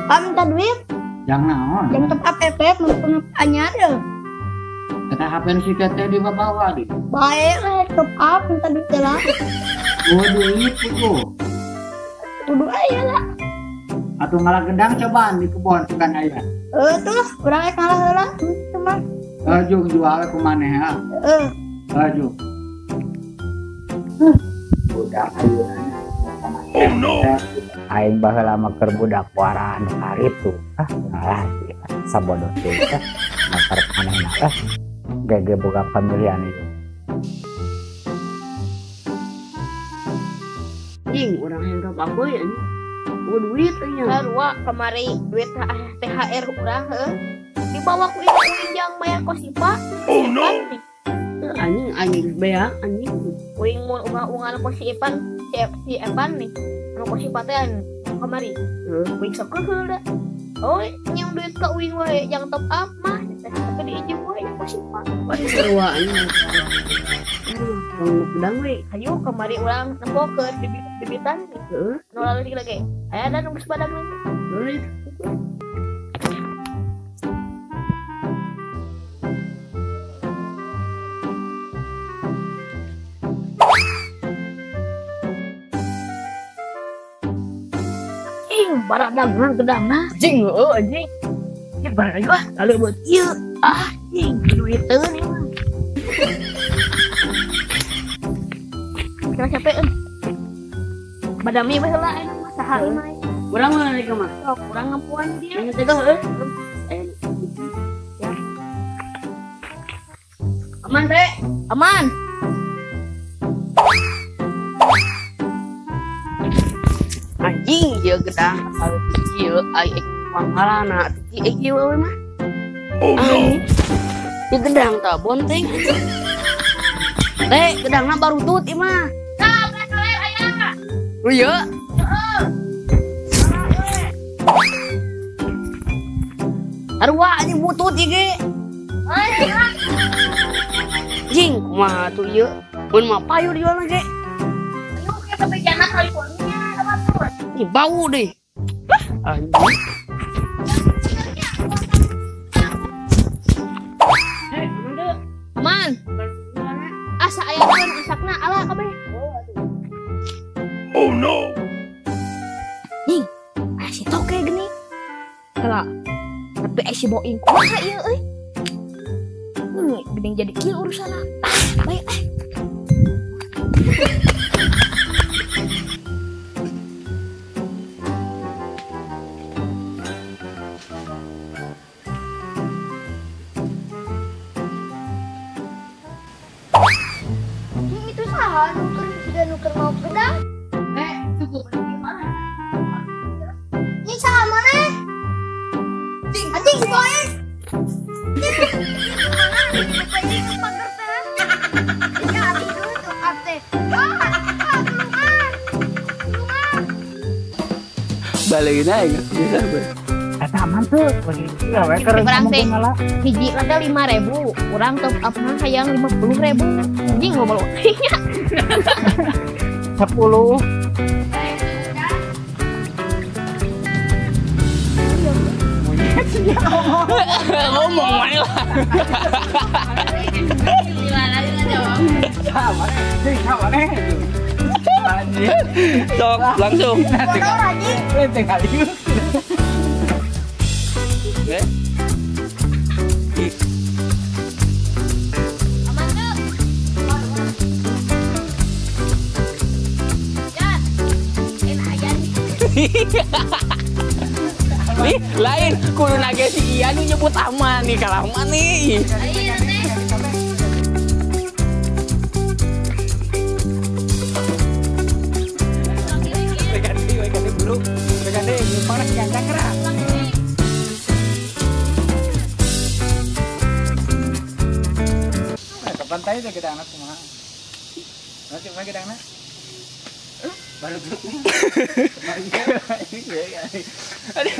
minta duit, Yang naon? yang top up efek mumpung anyar ya. Kata HP si teteh di bawah di. Baik lah top up minta duit lah. Oh duit itu. Kudu aya lah. Atau ngalah gedang cobaan di kebun bukan ayah. Tuh, urang ek ngalah heula cuma. Juk jual ke mana ya? Juk. Budak ayunannya. Oh no. Aing baheula mah keur budak waraan hari itu. Ngalah sih. Sabodoh teh. Nakar anehna gege boga pamilihan itu. Jing, orang yang top apa ya ini? Oh duit aja. Sarua kemari duit THR urang dibawa ku itu yang bayar kosipa. Oh no. Anjing beak anjing. Uing mau ungal kosi Epan, si Epan nih. Anu kosipa teh kemari. Uing sok heula. Oh, nyong duit ke uing wae yang top up mah. Tapi diinjem wae yang kosipa. Sarua anjing. Gedang we. Hayu kemari urang nembokeun bibitan nih. Nu lalu lagi. Aya da nunggu sebadag lagi. Barak dagang gedangna. Jing heueuh anjing. Ini barak gua kalau buat ieu. Jing duit teu nih mah. Kira capek badami bae heula aya mah sahari mah. Urang mah nih mah. Sok urang ngampuan dia. Nya teh heueuh. Ya. Aman teh. Aman. Anjing ieu gedang kalau ieu ai pangalana ti ieu we mah. Oh no. Ieu gedang tah bonteng. Teh gedangna baru tut ieu mah. Nah, belas dolar aya. Oh ieu. Arwah anjing butut ieu ge. Jing kumaha tuh ieu? Mun mah payu dijualna ge. Ayo kita bejana California sama tuh. Ih bau deh. Anjing. Aman. Asa aya keun asakna ala kabeh. Oh no. Nih, si toke gini. Kala. Tapi si boing kumaha ieu euy? Geuning jadi kieu urusana. Bae Itu saha nuker mau gedang. Cukup gimana? Ini saha mana? Anjing boy. Balikin aja bisa gue. Eta aman tuh. Gawe keur Urang teh ngalah. hiji lada 5.000, urang top up mah hayang 50.000. Anjing ngobrol. 10. Ngomong wae lah. Sok langsung. Aman tuh. Ya. Enak aja nih. Nih lain kudu nage si Ian nyebut aman nih kalau aman nih. Ayo teh. Ganti dulu. Ganti mana yang cakra. Kapan tahu tuh kita anak kumaha? Nanti mana kita anak? Baru tuh. Aduh.